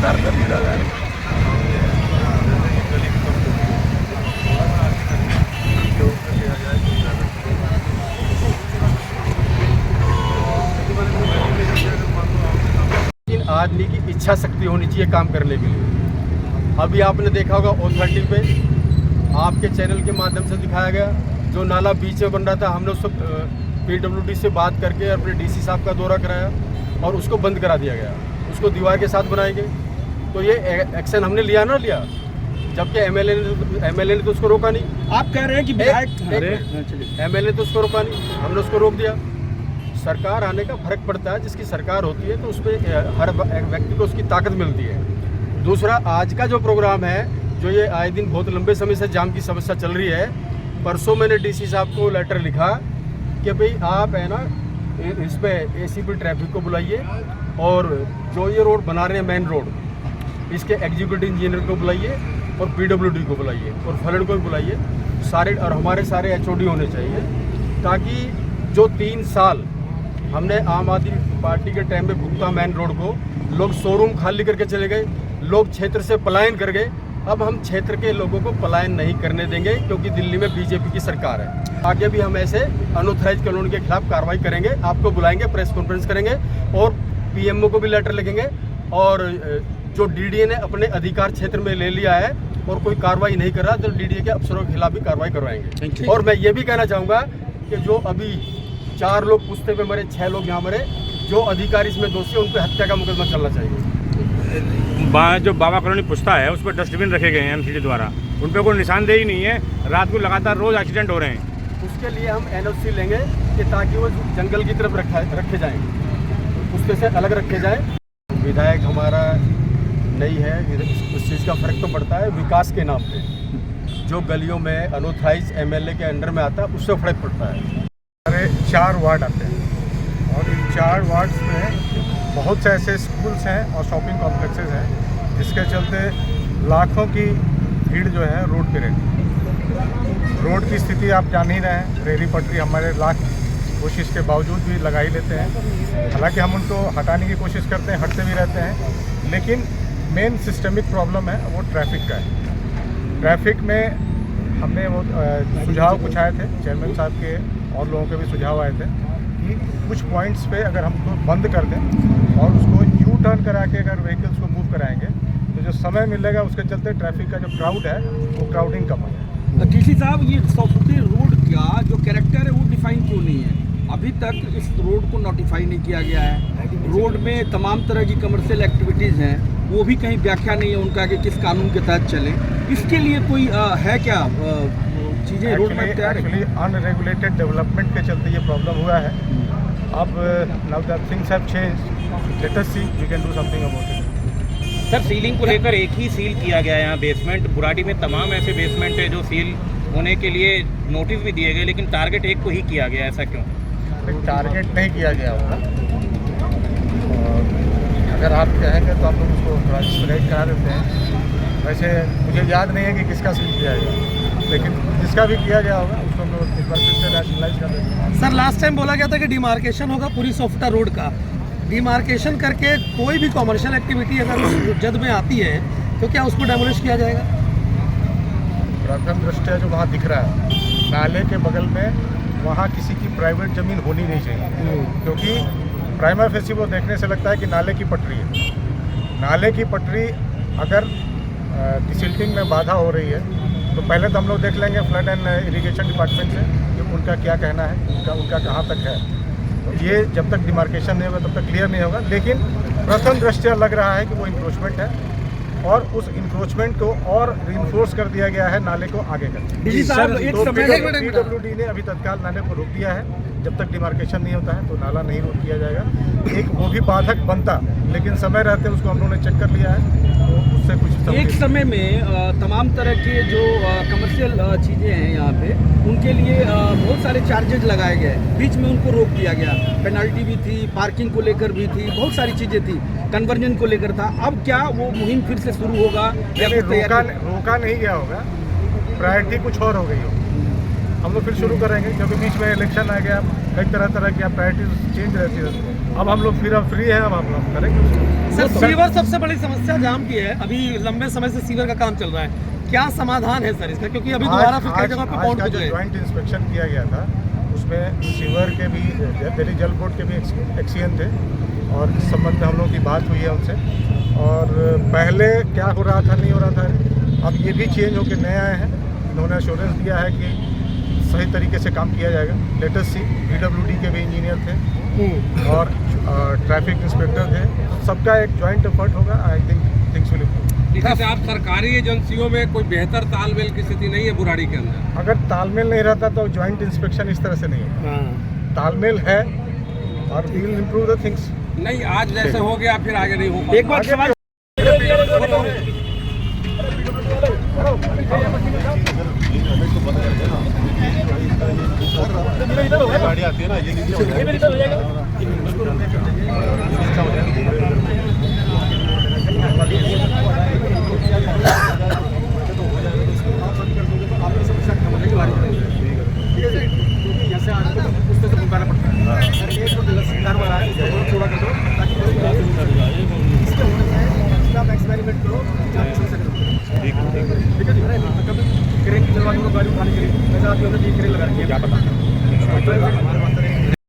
ठेकेदार कर नहीं रहा है। लेकिन आदमी की इच्छा शक्ति होनी चाहिए काम करने के लिए। अभी आपने देखा होगा ऑथोरिटी पे आपके चैनल के माध्यम से दिखाया गया, जो नाला बीच में बन रहा था, हमने उसको PWD से बात करके अपने DC साहब का दौरा कराया और उसको बंद करा दिया गया, उसको दीवार के साथ बनाएंगे। तो ये एक्शन हमने लिया ना लिया, जबकि MLA ने तो उसको रोका नहीं। आप कह रहे हैं कि विधायक MLA ने तो उसको रोका नहीं, हमने उसको रोक दिया। सरकार आने का फर्क पड़ता है, जिसकी सरकार होती है तो उसमें हर व्यक्ति को उसकी ताकत मिलती है। दूसरा, आज का जो प्रोग्राम है, जो ये आए दिन बहुत लंबे समय से जाम की समस्या चल रही है, परसों मैंने DC साहब को लेटर लिखा कि भाई आप है ना इस पे ACP ट्रैफिक को बुलाइए और जो ये रोड बना रहे हैं मेन रोड, इसके एग्जीक्यूटिव इंजीनियर को बुलाइए और PWD को बुलाइए और फ्लड को भी बुलाइए सारे, और हमारे सारे HOD होने चाहिए, ताकि जो 3 साल हमने आम आदमी पार्टी के टाइम में भुगता मेन रोड को, लोग शोरूम खाली करके चले गए, लोग क्षेत्र से पलायन कर गए। अब हम क्षेत्र के लोगों को पलायन नहीं करने देंगे, क्योंकि दिल्ली में BJP की सरकार है। आगे भी हम ऐसे अनऑथराइज कॉलोनी के खिलाफ कार्रवाई करेंगे, आपको बुलाएंगे, प्रेस कॉन्फ्रेंस करेंगे और PMO को भी लेटर लिखेंगे। और जो DDA ने अपने अधिकार क्षेत्र में ले लिया है और कोई कार्रवाई नहीं कर रहा, तो DDA के अफसरों के खिलाफ भी कार्रवाई करवाएंगे। और मैं ये भी कहना चाहूँगा कि जो अभी 4 लोग पुश्ते पे मरे, 6 लोग यहाँ मरे, जो अधिकारी इसमें दोषी है उन पर हत्या का मुकदमा चलना चाहिए। जो बाबा कॉलोनी पुश्ता है उस पर डस्टबिन रखे गए हैं MCD द्वारा, उन पर कोई निशानदेही नहीं है, रात को लगातार रोज एक्सीडेंट हो रहे हैं। उसके लिए हम NOC लेंगे कि ताकि वो जंगल की तरफ रखे जाएँ, पुश्ते से अलग रखे जाएँ। विधायक हमारा नहीं है, उस चीज़ का फर्क तो पड़ता है विकास के नाम पे। जो गलियों में अनऑथराइज MLA के अंडर में आता है उससे फर्क पड़ता है। 4 वार्ड आते हैं और इन 4 वार्ड्स में बहुत से ऐसे स्कूल्स हैं और शॉपिंग कॉम्प्लेक्सेस हैं, जिसके चलते लाखों की भीड़ जो है रोड पे रहती है। रोड की स्थिति आप जान ही रहे हैं, रेहड़ी पटरी हमारे लाख कोशिश के बावजूद भी लगा ही लेते हैं। हालांकि हम उनको हटाने की कोशिश करते हैं, हटते भी रहते हैं, लेकिन मेन सिस्टमिक प्रॉब्लम है वो ट्रैफिक का है। ट्रैफिक में हमने वो सुझाव कुछ आए थे, चेयरमैन साहब के और लोगों के भी सुझाव आए थे कि कुछ पॉइंट्स पे अगर हम उसको बंद कर दें और उसको U टर्न करा के अगर व्हीकल्स को मूव कराएंगे तो जो समय मिलेगा उसके चलते ट्रैफिक का जो क्राउड है वो क्राउडिंग कम हो जाए। DC साहब, ये सौफुती रोड का जो कैरेक्टर है वो डिफाइन क्यों नहीं है? अभी तक इस रोड को नोटिफाई नहीं किया गया है। रोड में तमाम तरह की कमर्शियल एक्टिविटीज़ हैं, वो भी कहीं व्याख्या नहीं है उनका कि किस कानून के तहत चले। इसके लिए कोई है क्या चीज़ें रोड में तैयार? एक्चुअली अनरेगुलेटेड डेवलपमेंट के चलते ये प्रॉब्लम हुआ है। अब now that things have changed, let us see we can do something about it. Sir, ceiling को लेकर एक ही सील किया गया है यहाँ बेसमेंट, बुराड़ी में तमाम ऐसे बेसमेंट है जो सील होने के लिए नोटिस भी दिए गए, लेकिन टारगेट एक को ही किया गया, ऐसा क्यों? टारगेट नहीं किया गया होगा, अगर आप कहेंगे तो आप लोग उसको थोड़ा एक्सप्लेन करा देते हैं। वैसे मुझे याद नहीं है कि किसका सील किया गया, लेकिन जिसका भी किया गया होगा उसको हम लोग एक बार फिर से रैशनलाइज कर देंगे। सर, लास्ट टाइम बोला गया था कि डिमार्केशन होगा पूरी सोफ्टा रोड का। डिमार्केशन करके कोई भी कॉमर्शियल एक्टिविटी अगर उस जद में आती है तो क्या उसको डेमोलिश किया जाएगा? प्रथम दृष्टया जो वहाँ दिख रहा है नाले के बगल में, वहाँ किसी की प्राइवेट ज़मीन होनी नहीं चाहिए, क्योंकि प्राइमा फेसी वो देखने से लगता है कि नाले की पटरी है। नाले की पटरी अगर डिसिल्टिंग में बाधा हो रही है तो पहले तो हम लोग देख लेंगे फ्लड एंड इरिगेशन डिपार्टमेंट से कि उनका क्या कहना है, उनका कहाँ तक है। तो ये जब तक डिमार्केशन नहीं होगा तब तक क्लियर नहीं होगा, लेकिन प्रथम दृष्टया लग रहा है कि वो इंक्रोचमेंट है और उस इंक्रोचमेंट को और रिइंफोर्स कर दिया गया है नाले को आगे करके। तो PWD ने अभी तत्काल नाले को रोक दिया है, जब तक डिमार्केशन नहीं होता है तो नाला नहीं रोक किया जाएगा। एक वो भी बाधक बनता, लेकिन समय रहते उसको हम लोगों ने चेक कर लिया है, तो उससे कुछ एक समय में तमाम तरह के जो कमर्शियल चीज़ें हैं यहाँ पे, उनके लिए बहुत सारे चार्जेज लगाए गए, बीच में उनको रोक दिया गया। पेनल्टी भी थी, पार्किंग को लेकर भी थी, बहुत सारी चीज़ें थी, कन्वर्जन को लेकर था। अब क्या वो मुहिम फिर से शुरू होगा या रोका नहीं गया होगा, प्रायोरिटी कुछ और हो गई होगी। हम लोग फिर शुरू करेंगे, क्योंकि बीच में इलेक्शन आ गया, कई तरह की प्रायोरिटीज चेंज रहती है। अब हम लोग फिर अब फ्री हैं, अब हम लोग करेंगे उसको। सर सीवर सबसे बड़ी समस्या जाम की है, अभी लंबे समय से सीवर का काम चल रहा है, क्या समाधान है सर इसका? क्योंकि अभी दोबारा फिर कई जगह पे आज पॉइंट का खुद जो गए। ज्वाइंट इंस्पेक्शन किया गया था उसमें सीवर के भी, दिल्ली जल बोर्ड के भी एक्सीएन थे और इस संबंध में हम लोगों की बात हुई है उनसे। और पहले क्या हो रहा था, नहीं हो रहा था, अब ये भी चेंज होकर नए आए हैं। इन्होंने एश्योरेंस दिया है कि सही तरीके से काम किया जाएगा। लेटेस्ट सी PWD के भी इंजीनियर थे और ट्रैफिक इंस्पेक्टर थे, तो सबका एक ज्वाइंट एफर्ट होगा। I think things will improve. जैसे आप सरकारी एजेंसियों में कोई बेहतर तालमेल की स्थिति नहीं है बुराड़ी के अंदर? अगर तालमेल नहीं रहता तो ज्वाइंट इंस्पेक्शन इस तरह से नहीं होता। तालमेल है और we will improve the things. नहीं, आज जैसे हो गया फिर आगे नहीं हो पाएगा। एक बार सवाल गाड़ी आती है ना, ये नीचे हो जैसे आज उससे से बुलाना पड़ता है। एक तो घर वाला है, थोड़ा कर दो ताकि इसके होने से आप एक्सपेरिमेंट करो, ठीक है मतलब क्रेन की चलवा दो गाड़ी उठाने के लिए, वैसे आप क्रेन लगा रही है, क्या पता